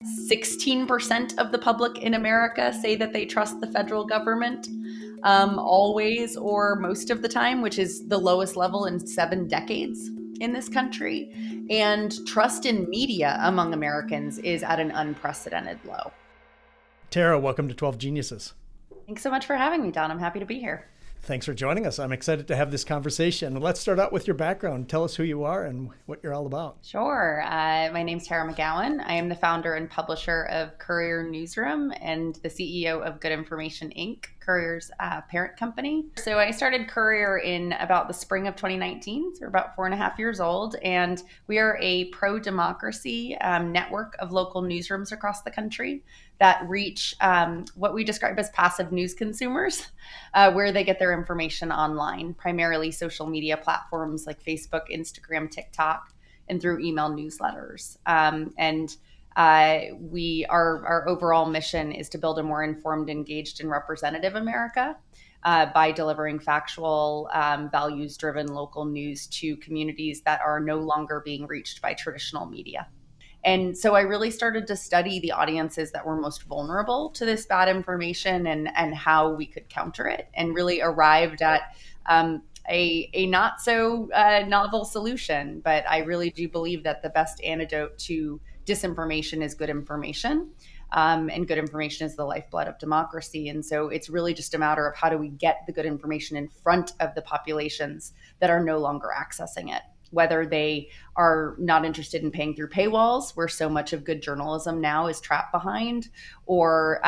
16% of the public in America say that they trust the federal government always or most of the time, which is the lowest level in 7 decades in this country. And trust in media among Americans is at an unprecedented low. Tara, welcome to 12 Geniuses. Thanks so much for having me, Don. I'm happy to be here. Thanks for joining us. I'm excited to have this conversation. Let's start out with your background. Tell us who you are and what you're all about. Sure. My name's Tara McGowan. I am the founder and publisher of COURIER Newsroom and the CEO of Good Information Inc., COURIER's parent company. So I started COURIER in about the spring of 2019. So we're about 4.5 years old. And we are a pro-democracy network of local newsrooms across the country that reach what we describe as passive news consumers, where they get their information online, primarily social media platforms like Facebook, Instagram, TikTok, and through email newsletters. Our overall mission is to build a more informed, engaged, and representative America by delivering factual, values-driven local news to communities that are no longer being reached by traditional media. And so I really started to study the audiences that were most vulnerable to this bad information and how we could counter it, and really arrived at a not so novel solution. But I really do believe that the best antidote to disinformation is good information. And good information is the lifeblood of democracy. And so it's really just a matter of how do we get the good information in front of the populations that are no longer accessing it, whether they are not interested in paying through paywalls, where so much of good journalism now is trapped behind, or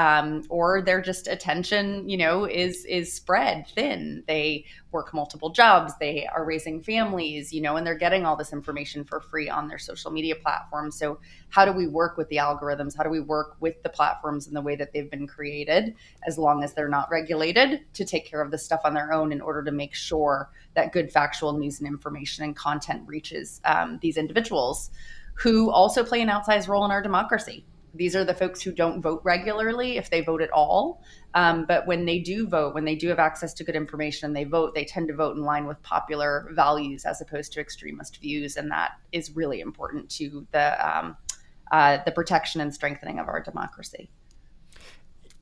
their just attention, is spread thin. They work multiple jobs, they are raising families, and they're getting all this information for free on their social media platforms. So how do we work with the algorithms? How do we work with the platforms in the way that they've been created, as long as they're not regulated, to take care of this stuff on their own in order to make sure that good factual news and information and content reaches these individuals who also play an outsized role in our democracy. These are the folks who don't vote regularly, if they vote at all. But when they do vote, when they do have access to good information and they vote, they tend to vote in line with popular values as opposed to extremist views. And that is really important to the protection and strengthening of our democracy.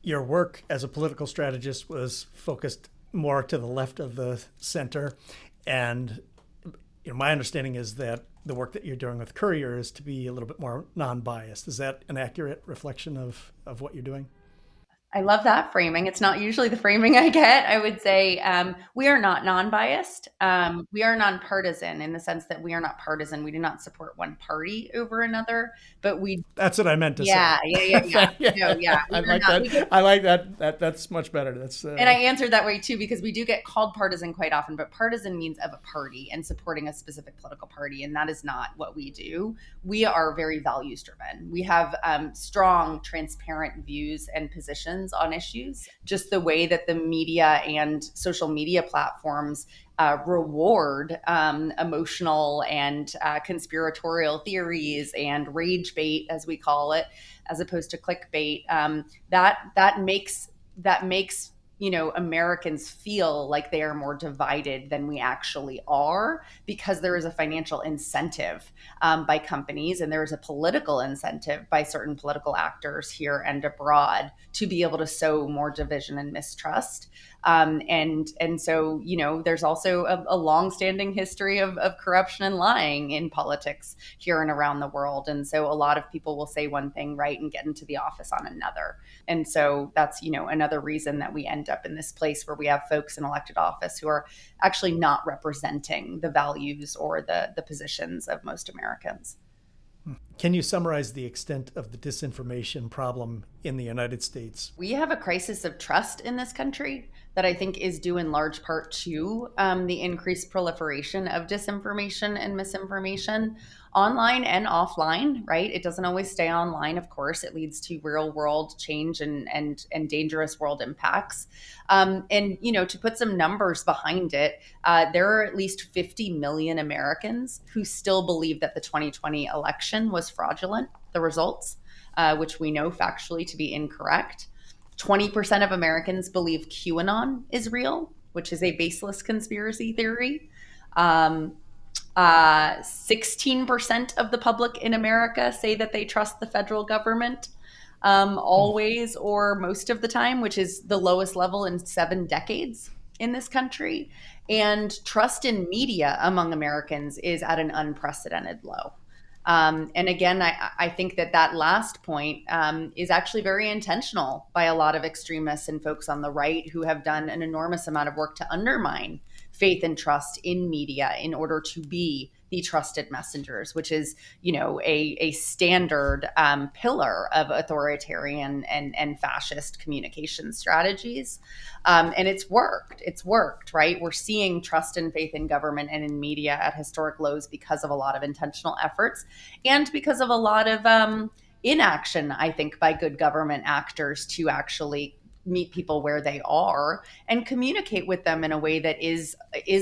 Your work as a political strategist was focused more to the left of the center. And my understanding is that the work that you're doing with COURIER is to be a little bit more non-biased. Is that an accurate reflection of what you're doing? I love that framing. It's not usually the framing I get. I would say we are not non-biased. We are non-partisan in the sense that we are not partisan. We do not support one party over another, but we... That's what I meant to say. Yeah. No, yeah. I like that. I like that. That's much better. And I answered that way too, because we do get called partisan quite often, but partisan means of a party and supporting a specific political party. And that is not what we do. We are very values driven. We have strong, transparent views and positions on issues. Just the way that the media and social media platforms reward emotional and conspiratorial theories and rage bait, as we call it, as opposed to clickbait, that makes Americans feel like they are more divided than we actually are, because there is a financial incentive by companies, and there is a political incentive by certain political actors here and abroad to be able to sow more division and mistrust. And so, there's also a longstanding history of corruption and lying in politics here and around the world. And so a lot of people will say one thing right and get into the office on another. And so that's, another reason that we end up in this place where we have folks in elected office who are actually not representing the values or the positions of most Americans. Can you summarize the extent of the disinformation problem in the United States? We have a crisis of trust in this country that I think is due in large part to the increased proliferation of disinformation and misinformation online and offline, right? It doesn't always stay online, of course. It leads to real world change and dangerous world impacts. To put some numbers behind it, there are at least 50 million Americans who still believe that the 2020 election was fraudulent, the results, which we know factually to be incorrect. 20% of Americans believe QAnon is real, which is a baseless conspiracy theory. 16% of the public in America say that they trust the federal government always or most of the time, which is the lowest level in 7 decades in this country. And trust in media among Americans is at an unprecedented low. And again, I think that that last point is actually very intentional by a lot of extremists and folks on the right who have done an enormous amount of work to undermine faith and trust in media in order to be the trusted messengers, which is, a standard pillar of authoritarian and fascist communication strategies. And it's worked. It's worked, right? We're seeing trust and faith in government and in media at historic lows because of a lot of intentional efforts and because of a lot of inaction, I think, by good government actors to actually meet people where they are and communicate with them in a way that is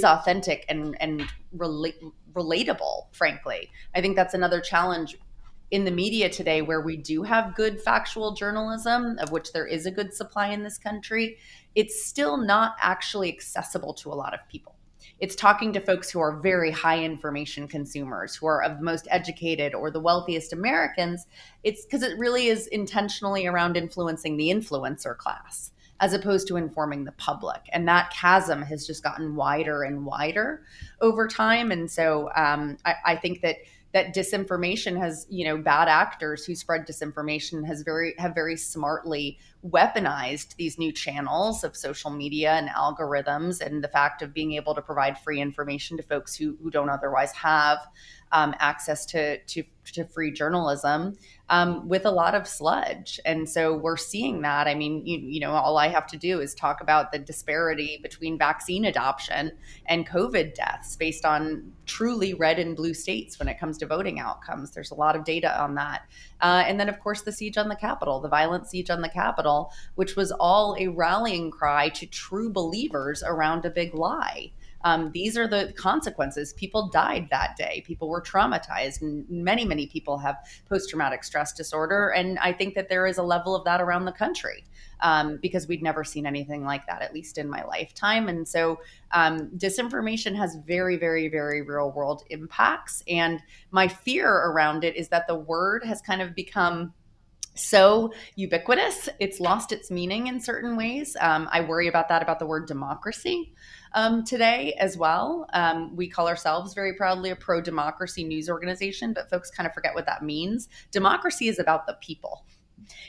authentic and relatable. Frankly, I think that's another challenge in the media today, where we do have good factual journalism, of which there is a good supply in this country. It's still not actually accessible to a lot of people. It's talking to folks who are very high information consumers, who are of the most educated or the wealthiest Americans. It's because it really is intentionally around influencing the influencer class as opposed to informing the public. And that chasm has just gotten wider and wider over time. And so I think that disinformation has, bad actors who spread disinformation have very smartly weaponized these new channels of social media and algorithms, and the fact of being able to provide free information to folks who don't otherwise have access to free journalism, with a lot of sludge. And so we're seeing that. I mean, all I have to do is talk about the disparity between vaccine adoption and COVID deaths based on truly red and blue states when it comes to voting outcomes. There's a lot of data on that. And then, of course, the siege on the Capitol, the violent siege on the Capitol, which was all a rallying cry to true believers around a big lie. These are the consequences. People died that day. People were traumatized, and many, many people have post-traumatic stress disorder. And I think that there is a level of that around the country, because we'd never seen anything like that, at least in my lifetime. And so disinformation has very, very, very real world impacts. And my fear around it is that the word has kind of become so ubiquitous, it's lost its meaning in certain ways. I worry about that, about the word democracy today as well. We call ourselves very proudly a pro-democracy news organization, but folks kind of forget what that means. Democracy is about the people.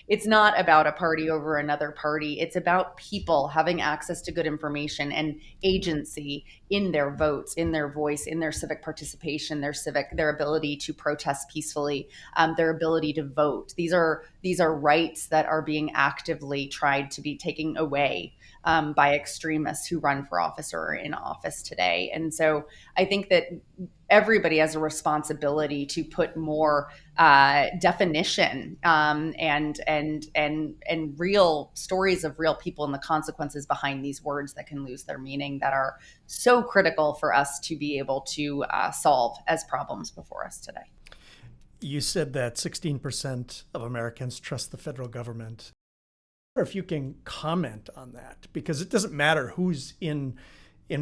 It's not about a party over another party. It's about people having access to good information and agency in their votes, in their voice, in their civic participation, their ability to protest peacefully, their ability to vote. These are rights that are being actively tried to be taken away by extremists who run for office or are in office today. And so I think that everybody has a responsibility to put more definition and real stories of real people and the consequences behind these words that can lose their meaning, that are so critical for us to be able to solve as problems before us today. You said that 16% of Americans trust the federal government. I wonder if you can comment on that, because it doesn't matter who's in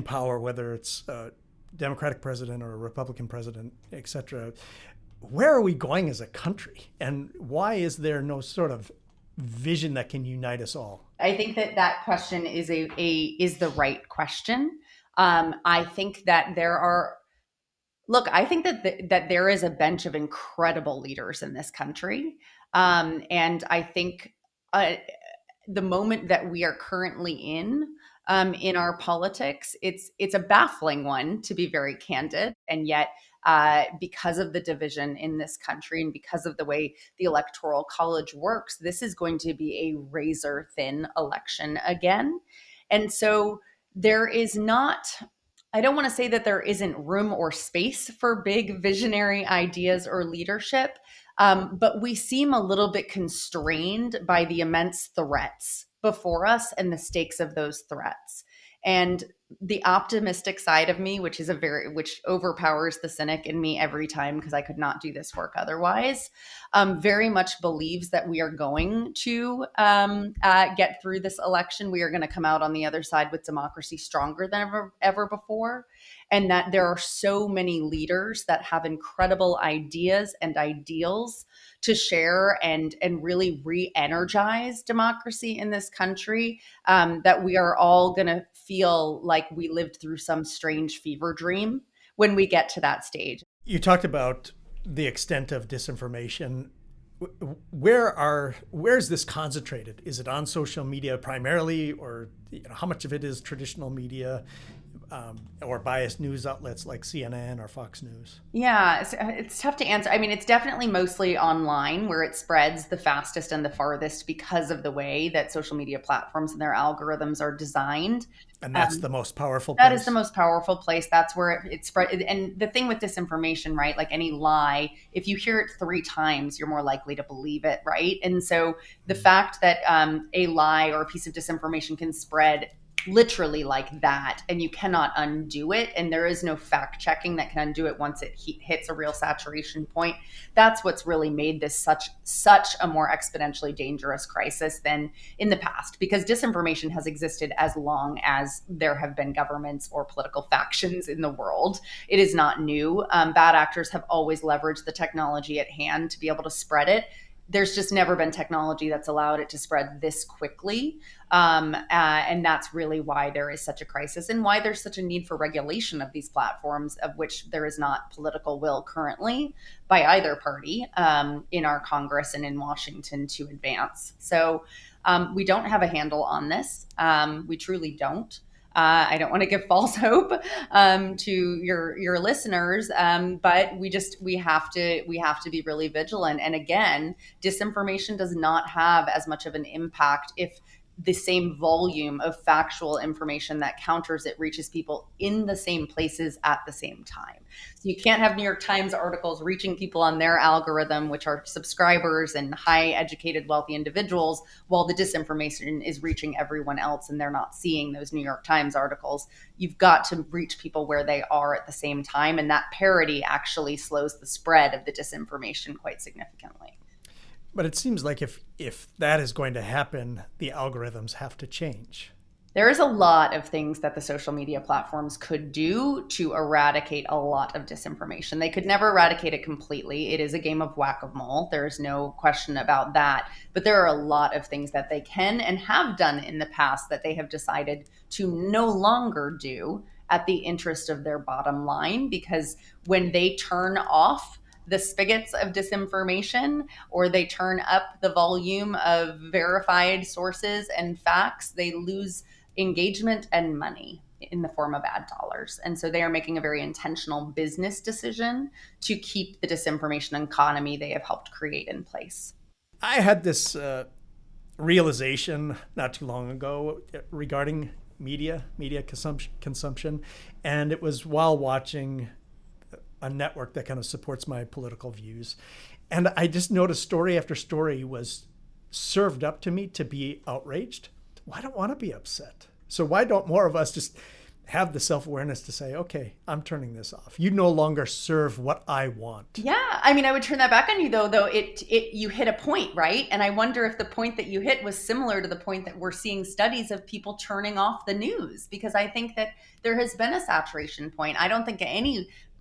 power, whether it's Democratic president or a Republican president, et cetera. Where are we going as a country? And why is there no sort of vision that can unite us all? I think that question is is the right question. I think that I think that there is a bench of incredible leaders in this country. And I think the moment that we are currently in our politics, it's a baffling one, to be very candid. And yet, because of the division in this country and because of the way the electoral college works, this is going to be a razor thin election again. And so there is not, I don't want to say that there isn't room or space for big visionary ideas or leadership, but we seem a little bit constrained by the immense threats before us and the stakes of those threats. And the optimistic side of me, which overpowers the cynic in me every time, because I could not do this work otherwise, very much believes that we are going to get through this election. We are going to come out on the other side with democracy stronger than ever before. And that there are so many leaders that have incredible ideas and ideals to share and really re-energize democracy in this country, that we are all going to feel like we lived through some strange fever dream when we get to that stage. You talked about the extent of disinformation. Where's this concentrated? Is it on social media primarily, or how much of it is traditional media, or biased news outlets like CNN or Fox News? Yeah, it's tough to answer. I mean, it's definitely mostly online where it spreads the fastest and the farthest because of the way that social media platforms and their algorithms are designed. And that's the most powerful That is the place. most powerful place. That's where it spread. And the thing with disinformation, right? Like any lie, if you hear it 3 times, you're more likely to believe it, right? And so the fact that a lie or a piece of disinformation can spread literally like that, and you cannot undo it, and there is no fact checking that can undo it once it hits a real saturation point. That's what's really made this such a more exponentially dangerous crisis than in the past, because disinformation has existed as long as there have been governments or political factions in the world. It is not new. Bad actors have always leveraged the technology at hand to be able to spread it. There's just never been technology that's allowed it to spread this quickly. And that's really why there is such a crisis, and why there's such a need for regulation of these platforms, of which there is not political will currently by either party in our Congress and in Washington to advance. So we don't have a handle on this. We truly don't. I don't want to give false hope to your listeners, but we have to be really vigilant. And again, disinformation does not have as much of an impact if the same volume of factual information that counters it reaches people in the same places at the same time. So you can't have New York Times articles reaching people on their algorithm, which are subscribers and high educated, wealthy individuals, while the disinformation is reaching everyone else and they're not seeing those New York Times articles. You've got to reach people where they are at the same time. And that parity actually slows the spread of the disinformation quite significantly. But it seems like if that is going to happen, the algorithms have to change. There is a lot of things that the social media platforms could do to eradicate a lot of disinformation. They could never eradicate it completely. It is a game of whack-a-mole. There is no question about that. But there are a lot of things that they can and have done in the past that they have decided to no longer do at the interest of their bottom line, because when they turn off the spigots of disinformation, or they turn up the volume of verified sources and facts, they lose engagement and money in the form of ad dollars. And so they are making a very intentional business decision to keep the disinformation economy they have helped create in place. I had this realization not too long ago regarding media consumption, and it was while watching a network that kind of supports my political views. And I just noticed story after story was served up to me to be outraged. Well, I don't want to be upset. So why don't more of us just have the self-awareness to say, okay, I'm turning this off. You no longer serve what I want. Yeah, I mean, I would turn that back on you though you hit a point, right? And I wonder if the point that you hit was similar to the point that we're seeing studies of people turning off the news, because I think that there has been a saturation point.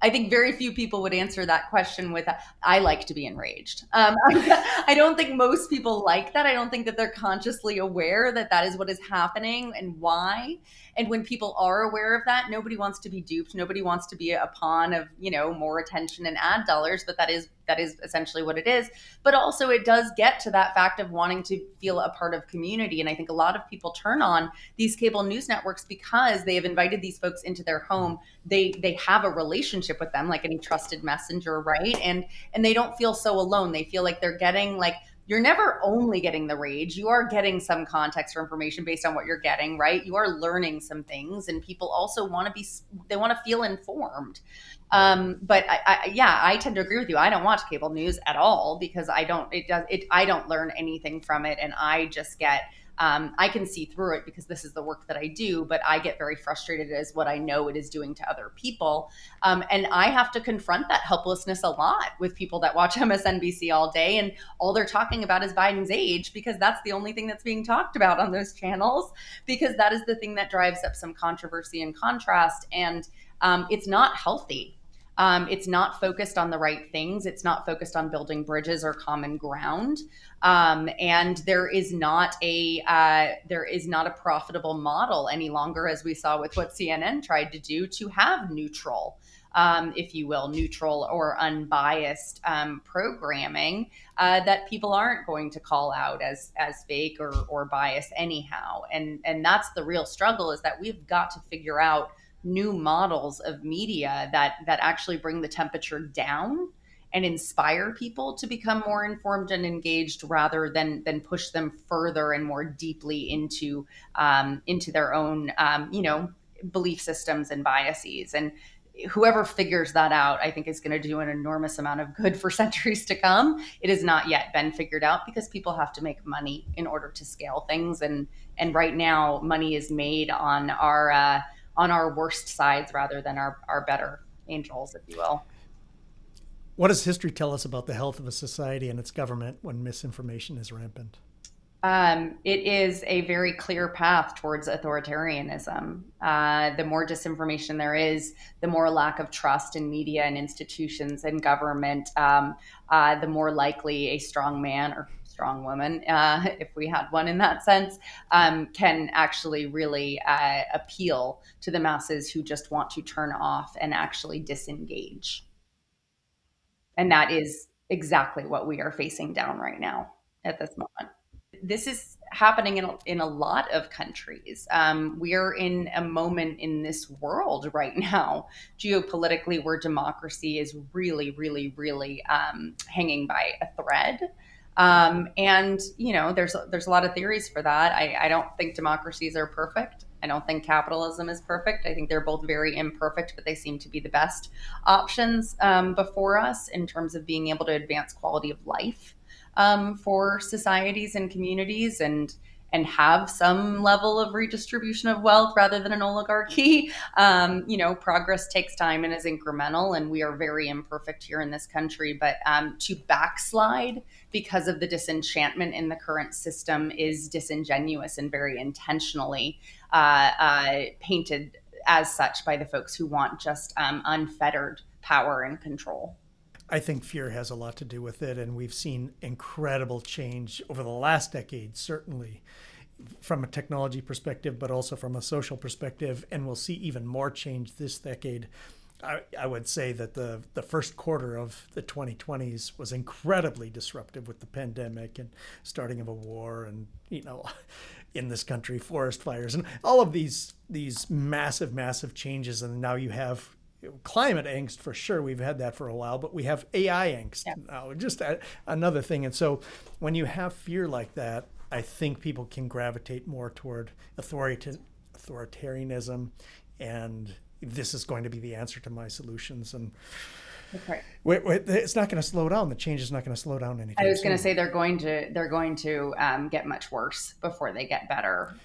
I think very few people would answer that question with, I like to be enraged. I don't think most people like that. I don't think that they're consciously aware that that is what is happening and why. And when people are aware of that, nobody wants to be duped. Nobody wants to be a pawn of, more attention and ad dollars, but that is essentially what it is. But also it does get to that fact of wanting to feel a part of community. And I think a lot of people turn on these cable news networks because they have invited these folks into their home. They have a relationship with them, like any trusted messenger, right? And they don't feel so alone. They feel like they're getting you're never only getting the rage. You are getting some context or information based on what you're getting, right? You are learning some things, and people also they want to feel informed. But I tend to agree with you. I don't watch cable news at all because I don't learn anything from it. And I just get I can see through it because this is the work that I do, but I get very frustrated as what I know it is doing to other people. And I have to confront that helplessness a lot with people that watch MSNBC all day, and all they're talking about is Biden's age, because that's the only thing that's being talked about on those channels, because that is the thing that drives up some controversy and contrast. And it's not healthy. It's not focused on the right things. It's not focused on building bridges or common ground. And there is not a profitable model any longer, as we saw with what CNN tried to do, to have neutral, if you will, neutral or unbiased programming that people aren't going to call out as fake or biased anyhow. And that's the real struggle, is that we've got to figure out new models of media that actually bring the temperature down and inspire people to become more informed and engaged, rather than push them further and more deeply into their own belief systems and biases. And whoever figures that out, I think, is going to do an enormous amount of good for centuries to come. It has not yet been figured out, because people have to make money in order to scale things, and right now money is made on our worst sides rather than our better angels, if you will. What does history tell us about the health of a society and its government when misinformation is rampant? It is a very clear path towards authoritarianism. The more disinformation there is, the more lack of trust in media and institutions and government, the more likely a strong man or strong woman, if we had one in that sense, can actually really appeal to the masses who just want to turn off and actually disengage. And that is exactly what we are facing down right now at this moment. This is happening in a lot of countries. We are in a moment in this world right now, geopolitically, where democracy is really, really, really hanging by a thread. And there's a lot of theories for that. I don't think democracies are perfect. I don't think capitalism is perfect. I think they're both very imperfect, but they seem to be the best options before us in terms of being able to advance quality of life for societies and communities, and have some level of redistribution of wealth rather than an oligarchy. Progress takes time and is incremental, and we are very imperfect here in this country. But to backslide because of the disenchantment in the current system is disingenuous and very intentionally painted as such by the folks who want just unfettered power and control. I think fear has a lot to do with it, and we've seen incredible change over the last decade, certainly from a technology perspective, but also from a social perspective, and we'll see even more change this decade. I would say that the first quarter of the 2020s was incredibly disruptive with the pandemic and starting of a war, and in this country, forest fires, and all of these massive changes. And now you have climate angst, for sure. We've had that for a while, but we have AI angst now, just another thing. And so when you have fear like that, I think people can gravitate more toward authoritarianism, and this is going to be the answer to my solutions. And right. It's not going to slow down. The change is not going to slow down anything. I was going to say they're going to get much worse before they get better.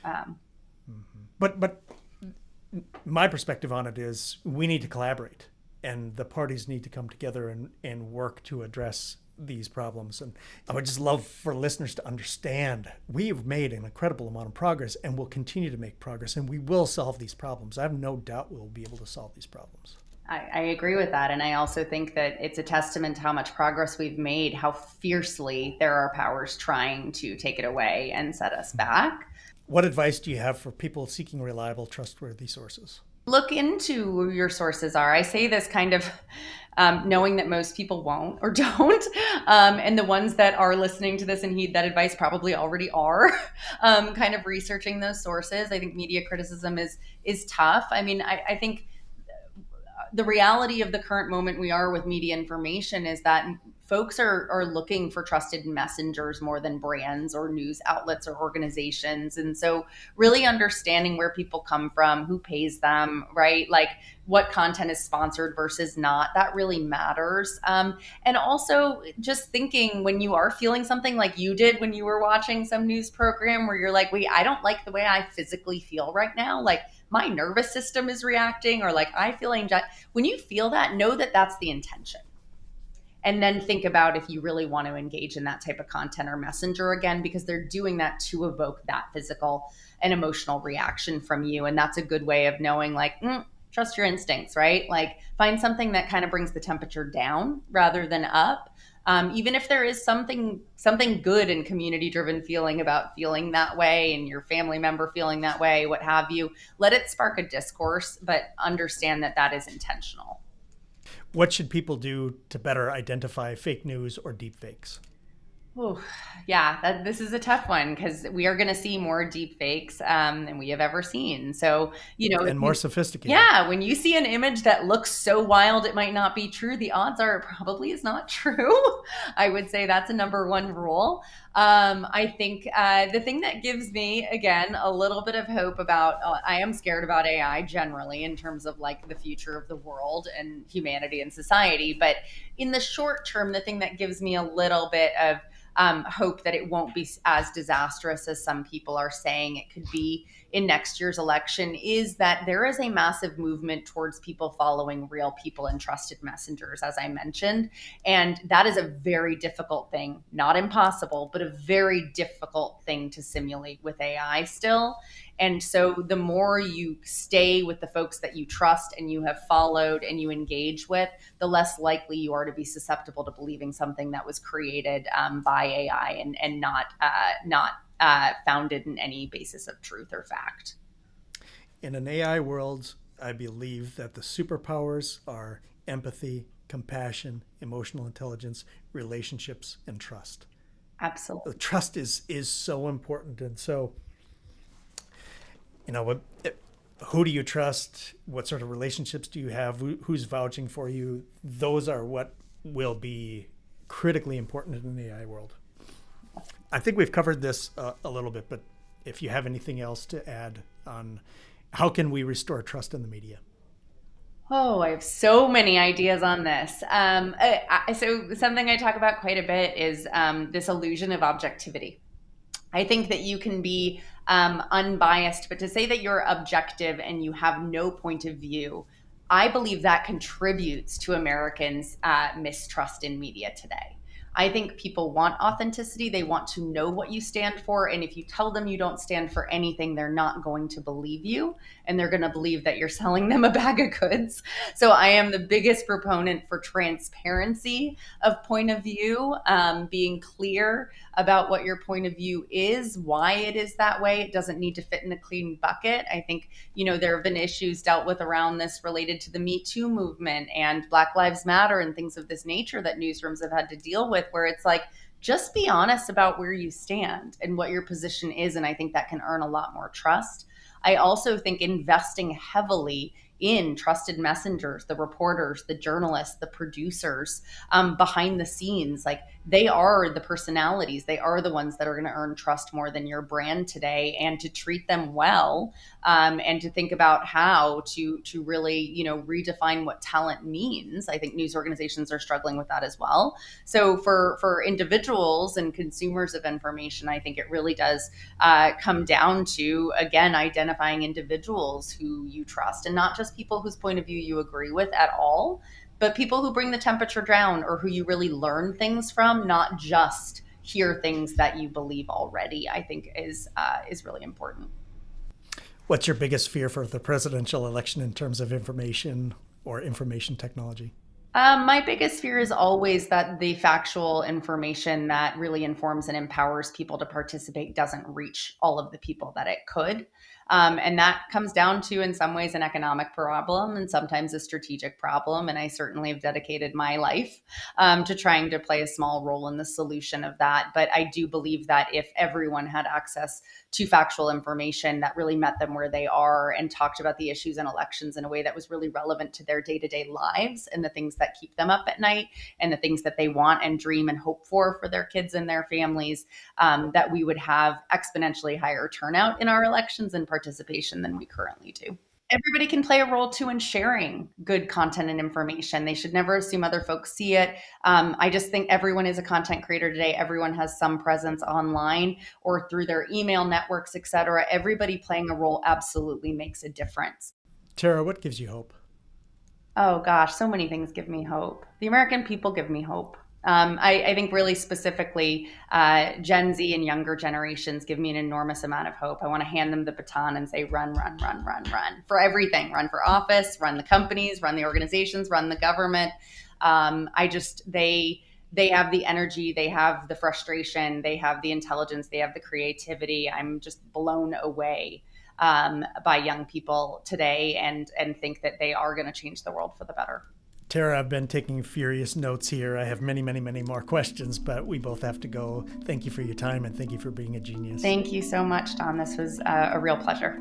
But my perspective on it is we need to collaborate, and the parties need to come together and work to address these problems. And I would just love for listeners to understand we've made an incredible amount of progress, and we'll continue to make progress, and we will solve these problems. I have no doubt we'll be able to solve these problems. I agree with that. And I also think that it's a testament to how much progress we've made, how fiercely there are powers trying to take it away and set us back. What advice do you have for people seeking reliable, trustworthy sources? Look into who your sources are. I say this kind of knowing that most people won't or don't. And the ones that are listening to this and heed that advice probably already are kind of researching those sources. I think media criticism is tough. I mean, I think the reality of the current moment we are with media information is that folks are looking for trusted messengers more than brands or news outlets or organizations. And so really understanding where people come from, who pays them, right? Like what content is sponsored versus not, that really matters. And also just thinking when you are feeling something like you did when you were watching some news program where you're like, wait, I don't like the way I physically feel right now. Like my nervous system is reacting, or like I feel anxiety. When you feel that, know that that's the intention. And then think about if you really want to engage in that type of content or messenger again, because they're doing that to evoke that physical and emotional reaction from you. And that's a good way of knowing, like, trust your instincts, right? Like find something that kind of brings the temperature down rather than up. Even if there is something good and community driven feeling about feeling that way and your family member feeling that way, what have you, let it spark a discourse, but understand that that is intentional. What should people do to better identify fake news or deep fakes? Oh, yeah, this is a tough one because we are going to see more deep fakes than we have ever seen. So, if And more you, sophisticated. yeah, when you see an image that looks so wild it might not be true, the odds are it probably is not true. I would say that's a number one rule. I think the thing that gives me, again, a little bit of hope about, I am scared about AI generally in terms of like the future of the world and humanity and society. But in the short term, the thing that gives me a little bit of hope that it won't be as disastrous as some people are saying it could be in next year's election is that there is a massive movement towards people following real people and trusted messengers, as I mentioned. And that is a very difficult thing, not impossible, but a very difficult thing to simulate with AI still. And so the more you stay with the folks that you trust and you have followed and you engage with, the less likely you are to be susceptible to believing something that was created by AI and not founded in any basis of truth or fact. In an AI world, I believe that the superpowers are empathy, compassion, emotional intelligence, relationships, and trust. The Absolutely. trust is so important, and so what who do you trust? What sort of relationships do you have? Who's vouching for you? Those are what will be critically important in the AI world. I think we've covered this a little bit, but if you have anything else to add on how can we restore trust in the media? Oh, I have so many ideas on this. So something I talk about quite a bit is this illusion of objectivity. I think that you can be unbiased, but to say that you're objective and you have no point of view, I believe that contributes to Americans' mistrust in media today. I think people want authenticity. They want to know what you stand for. And if you tell them you don't stand for anything, they're not going to believe you. And they're going to believe that you're selling them a bag of goods. So I am the biggest proponent for transparency of point of view, being clear about what your point of view is, why it is that way. It doesn't need to fit in a clean bucket. I think, there have been issues dealt with around this related to the Me Too movement and Black Lives Matter and things of this nature that newsrooms have had to deal with, where it's like, just be honest about where you stand and what your position is. And I think that can earn a lot more trust. I also think investing heavily in trusted messengers, the reporters, the journalists, the producers behind the scenes, like they are the personalities. They are the ones that are going to earn trust more than your brand today, and to treat them well, and to think about how to really redefine what talent means. I think news organizations are struggling with that as well. So for individuals and consumers of information, I think it really does come down to, again, identifying individuals who you trust, and not just people whose point of view you agree with at all, but people who bring the temperature down or who you really learn things from, not just hear things that you believe already. I think is really important. What's your biggest fear for the presidential election in terms of information or information technology? My biggest fear is always that the factual information that really informs and empowers people to participate doesn't reach all of the people that it could. And that comes down to, in some ways, an economic problem and sometimes a strategic problem. And I certainly have dedicated my life to trying to play a small role in the solution of that. But I do believe that if everyone had access to factual information that really met them where they are and talked about the issues and elections in a way that was really relevant to their day-to-day lives and the things that keep them up at night and the things that they want and dream and hope for their kids and their families, that we would have exponentially higher turnout in our elections and participation than we currently do. Everybody can play a role too in sharing good content and information. They should never assume other folks see it. I just think everyone is a content creator today. Everyone has some presence online or through their email networks, et cetera. Everybody playing a role absolutely makes a difference. Tara, what gives you hope? Oh gosh, so many things give me hope. The American people give me hope. I think really specifically, Gen Z and younger generations give me an enormous amount of hope. I want to hand them the baton and say, run, run, run, run, run for everything. Run for office, run the companies, run the organizations, run the government. They have the energy, they have the frustration, they have the intelligence, they have the creativity. I'm just blown away by young people today and think that they are going to change the world for the better. Tara, I've been taking furious notes here. I have many, many, many more questions, but we both have to go. Thank you for your time and thank you for being a genius. Thank you so much, Don. This was a real pleasure.